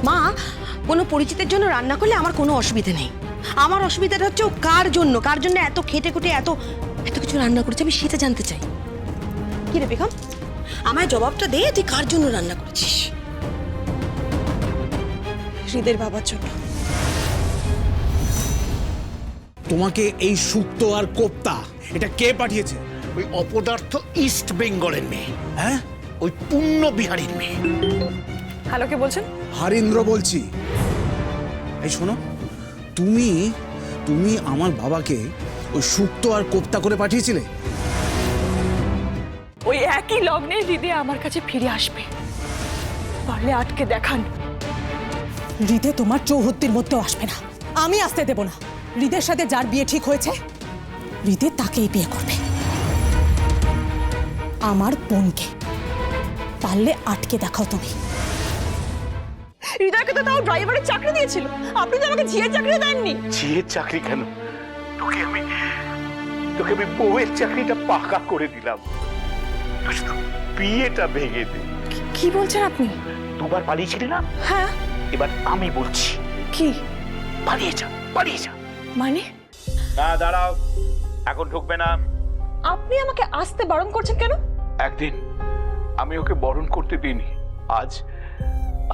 মা, কোনো পরিচিতের জন্য রান্না করলে আমার কোনো অসুবিধা নেই। আমার অসুবিধাটা হচ্ছে ও কার জন্য এত খেটে খুঁটে এত এত কিছু রান্না করেছে, আমি সেটা জানতে চাই। কি রে বেগম, আমায় জবাবটা দে, তুই কার জন্য রান্না করেছিস? হৃদের বাবার জন্য। তোমাকে এই শুক্তো আর কোপ্তা এটা কে পাঠিয়েছে? ওই অপদার্থ ইস্ট বেঙ্গলের মেয়ে, হ্যাঁ, ওই পুণ্য বিহারীর মেয়ে। হ্যালো, কে বলছেন? হরিন্দ্র বলছি। এই শোনো, তুমি তুমি আমার বাবাকে ওই শুক্তো আর কোপ্তা করে পাঠিয়েছিলে? ওই একই লগ্নে হৃদয় আমার কাছে ফিরে আসবে, পারলে আটকে দেখান। হৃদয় তোমার চৌহদ্দির মধ্যেও আসবে না, আমি আসতে দেব না। হৃদয়ের সাথে যার বিয়ে ঠিক হয়েছে, হৃদয় তাকেই বিয়ে করবে, আমার বোনকে। পারলে আটকে দেখাও তুমি। হৃদয়কে তো তাও ড্রাইভারের চাকরি দিয়েছিল, আপনি তো আমাকে ঝিয়ের চাকরি দেননি। ঝিয়ের চাকরি কেন? তোকে আমি বউয়ের চাকরিটা পাকা করে দিলাম। তুই শুধু বিয়েটা ভেঙে দে। কি বলছেন আপনি? দুবার পালিয়েছিলি না? হ্যাঁ। এবার আমি বলছি, কি? পালিয়ে যা, পালিয়ে যা। মানে? না, দাঁড়াও, এখন ঢুকবে না। আপনি আমাকে আসতে বারণ করছেন কেন? একদিন আমি ওকে বরণ করতে দিইনি, আজ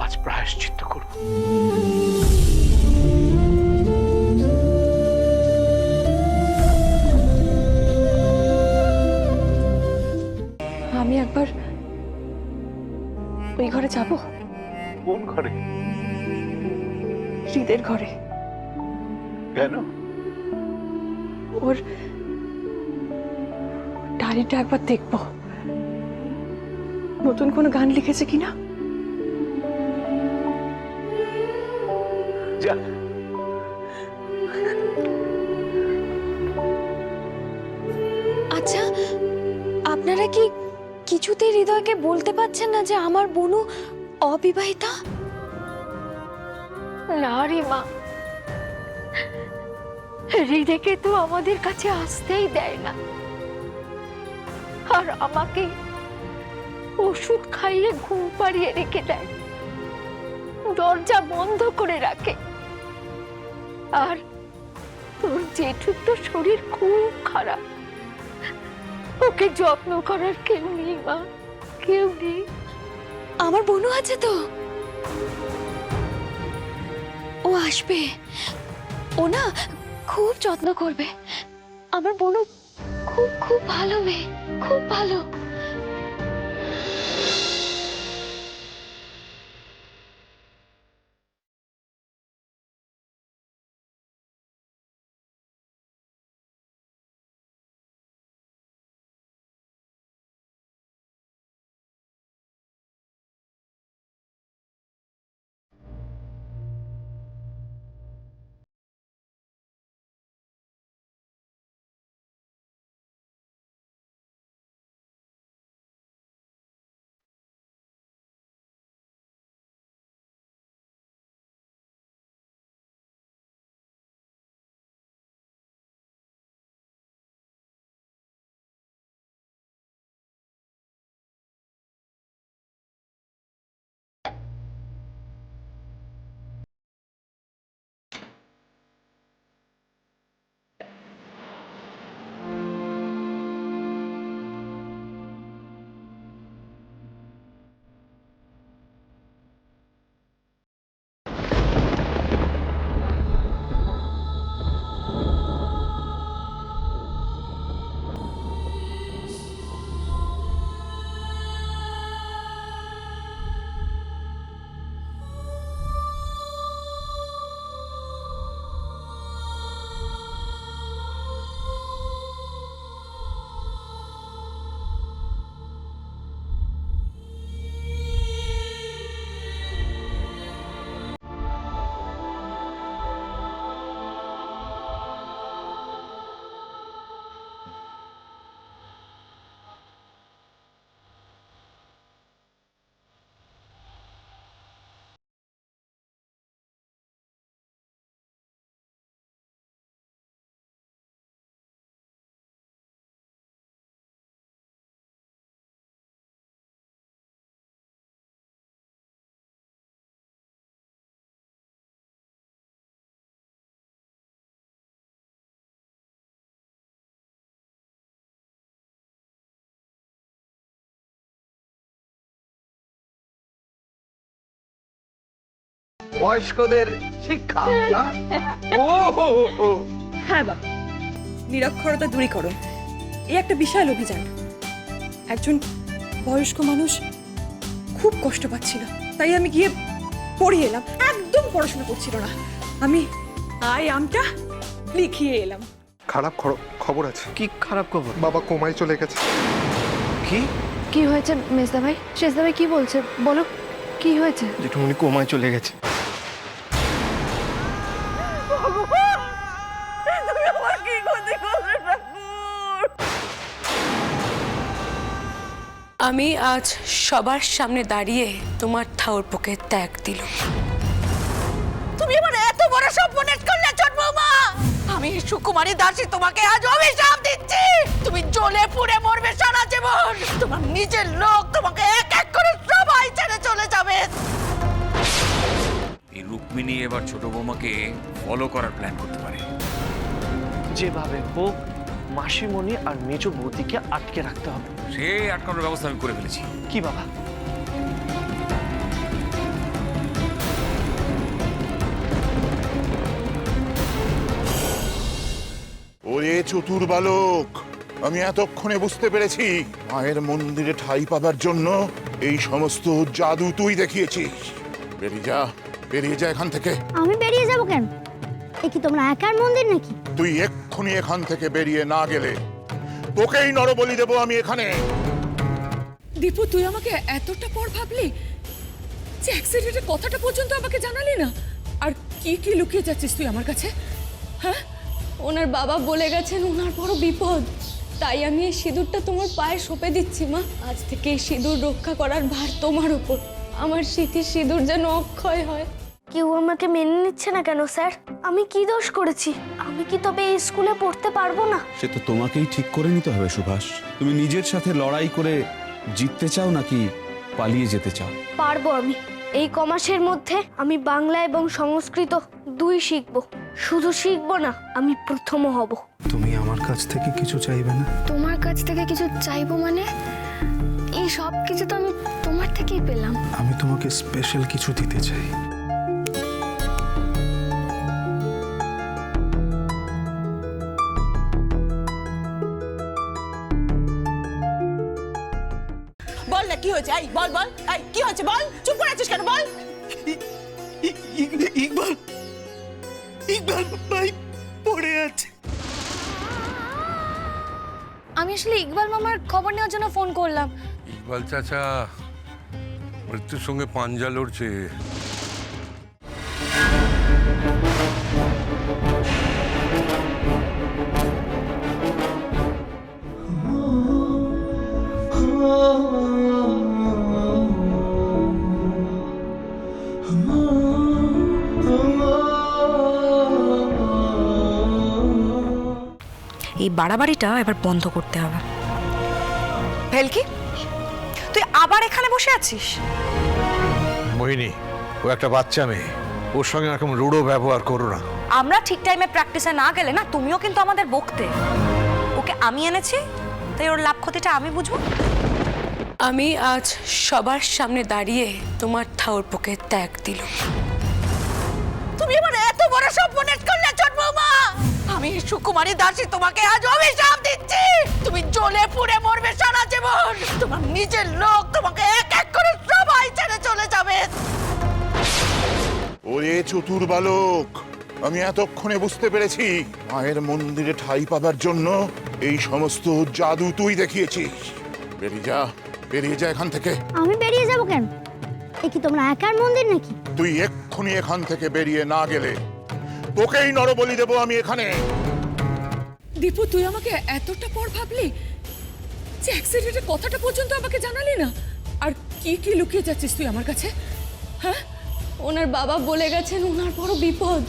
আজ প্রায়শ্চিত্ত করব। আমি একবার ওই ঘরে যাব। কোন ঘরে? হৃদের ঘরে। কেন? ওর ডায়েরিটা একবার দেখবো, নতুন কোনো গান লিখেছে কিনা। যা। আচ্ছা, আপনারা কি কিছুতেই হৃদয়কে বলতে পারছেন না যে আমার বোনু অবিবাহিতা? না রে মা, হৃদয়কে তো আমাদের কাছে আসতেই দেয় না, আর আমাকে ওষুধ খাইয়ে ঘুম পাড়িয়ে রেখে দেয়, দরজা বন্ধ করে রাখে। আর তোর জেঠুর তো শরীর খুব খারাপ, ওকে যত্ন করার কেউ নেই মা, কেউ নেই। আমার বোনও আছে তো, ও আসবে, ও না খুব যত্ন করবে। আমার বোনও খুব খুব ভালো মেয়ে, খুব ভালো। বয়স্কদের শিক্ষা। ও হো হো। হ্যাঁ বাবা, নিরক্ষরতা দূরীকরণ এই একটা বিশাল অভিযান। একজন বয়স্ক মানুষ খুব কষ্ট পাচ্ছিল, তাই আমি গিয়ে পড়িয়ে এলাম। একদম পড়াশোনা করছিল না, আমি আমটা লিখিয়ে এলাম। খারাপ খবর আছে। কি খারাপ খবর? বাবা কোমায় চলে গেছে। কি? কি হয়েছে মেজদা ভাই? শেষদা ভাই কি বলছে বলো, কি হয়েছে? জেঠুমনি কোমায় চলে গেছে। আমি আজ সবার সামনে দাঁড়িয়ে তোমার ঠাকুরপোকে ত্যাগ দিলাম। তুমি এবার এত বড় স্বপ্নের করলে ছোট বৌমা। আমি সুকুমারী দাসী তোমাকে আজ অভিশাপ দিচ্ছি। তুমি জ্বলে পুড়ে মরবে সারা জীবন। তোমার নিজের লোক তোমাকে এক এক করে সবাই ছেড়ে চলে যাবে। এই রুক্মিণী এবার ছোট বৌমাকে ফলো করার প্ল্যান করতে পারে। যেভাবে হোক মাসিমণি আর মেজো বৌদিকে আটকে রাখতে হবে। সে আটকানোর ব্যবস্থা আমি করে ফেলেছি। কি বাবা? ওরে চতুর বালক, আমি এতক্ষণে বুঝতে পেরেছি মায়ের মন্দিরে ঠাঁই পাবার জন্য এই সমস্ত জাদু তুই দেখিয়েছিস। বেরিয়ে যা এখান থেকে। আমি বেরিয়ে যাব কেন? এ কি তোমরা একার মন্দির নাকি? তুই এক্ষুনি এখান থেকে বেরিয়ে না গেলে তোকেই নরবলি দেবো আমি এখানে। দীপু, তুই আমাকে এতটা পর ভাবলি যে অ্যাক্সিডেন্টের কথাটা পর্যন্ত আমাকে জানালি না? আর কি কি লুকিয়ে যাচ্ছিস তুই আমার কাছে? হ্যাঁ, ওনার বাবা বলে গেছেন ওনার বড় বিপদ, তাই আমি এই সিঁদুরটা তোমার পায়ে সঁপে দিচ্ছি মা। আজ থেকে এই সিঁদুর রক্ষা করার ভার তোমার উপর। আমার স্মৃতির সিঁদুর যেন অক্ষয় হয়। কেউ আমাকে মেনে নিচ্ছে না কেন স্যার? আমি কি দোষ করেছি? আমি কি তবে এই স্কুলে পড়তে পারবো না? সে তো তোমাকেই ঠিক করে নিতে হবে সুভাষ। তুমি নিজের সাথে লড়াই করে জিততে চাও নাকি পালিয়ে যেতে চাও? পারবো আমি। এই কমাসের মধ্যে আমি বাংলা এবং সংস্কৃত দুই শিখবো। শুধু শিখবো না, আমি প্রথমও হব। তুমি আমার কাছ থেকে কিছু চাইবে না? তোমার কাছ থেকে কিছু চাইবো মানে? এই সব কিছু তো আমি তোমার থেকেই পেলাম। আমি তোমাকে স্পেশাল কিছু দিতে চাই। বল না কি হয়েছে? এই বল বল, এই কি হয়েছে বল? চুপ করে আছিস কেন? বল। ইকবাল ভাই পড়ে আছে। আমি আসলে ইকবাল মামার খবর নেওয়ার জন্য ফোন করলাম। ইকবাল চাচা মৃত্যুর সঙ্গে পাঞ্জা লড়ছে। এই বাড়াবাড়িটা এবার বন্ধ করতে হবে। ভেলকি, তুই আবার এখানে বসে আছিস? মোহিনী, ও একটা বাচ্চা মেয়ে, ওর সঙ্গে এরকম রূঢ় ব্যবহার করো না। আমরা ঠিক টাইমে প্র্যাকটিসে না গেলে না তুমিও কিন্তু আমাদের বকতে। ওকে আমি এনেছি, তাই ওর লাভ ক্ষতিটা আমি বুঝবো। আমি আজ সবার সামনে দাঁড়িয়ে তোমার ঠাকুরপোকে ত্যাগ দিলাম। তুমি এবার এত বড় স্বপ্নের করলে ছোট বৌমা। আমি সুকুমারী দাসী তোমাকে আজ অভিশাপ দিচ্ছি। তুমি জ্বলে পুড়ে মরবে সারা জীবন। তোমার নিজের লোক তোমাকে এক এক করে সবাই ছেড়ে চলে যাবে। ওরে চতুর বালক, আমি এতক্ষণে বুঝতে পেরেছি মায়ের মন্দিরে ঠাঁই পাবার জন্য এই সমস্ত জাদু তুই দেখিয়েছিস। বেরিয়ে যা এখান থেকে। আমি বেরিয়ে যাব কেন? এ কি তোমরা একার মন্দির নাকি? তুই এক্ষুনি এখান থেকে বেরিয়ে না গেলে তোকেই নরবলি দেবো আমি এখানে। দীপু, তুই আমাকে এতটা পর ভাবলি যে অ্যাক্সিডেন্টের কথাটা পর্যন্ত আমাকে জানালি না? আর কি কি লুকিয়ে যাচ্ছিস তুই আমার কাছে? হ্যাঁ, ওনার বাবা বলে গেছেন ওনার বড় বিপদ,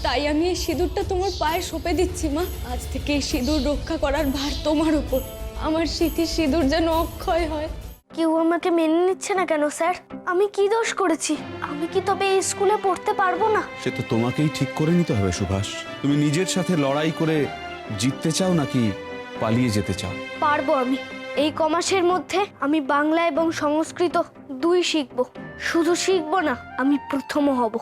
তাই আমি এই সিঁদুরটা তোমার পায়ে সঁপে দিচ্ছি মা। আজ থেকে এই সিঁদুর রক্ষা করার ভার তোমার উপর। আমার স্মৃতির সিঁদুর যেন অক্ষয় হয়। কেউ আমাকে মেনে নিচ্ছে না কেন স্যার? আমি কি দোষ করেছি? আমি কি তবে এই স্কুলে পড়তে পারবো না? সে তো তোমাকেই ঠিক করে নিতে হবে সুভাষ। তুমি নিজের সাথে লড়াই করে জিততে চাও নাকি পালিয়ে যেতে চাও? পারবো আমি। এই কমাসের মধ্যে আমি বাংলা এবং সংস্কৃত দুই শিখবো। শুধু শিখবো না, আমি প্রথমও হব।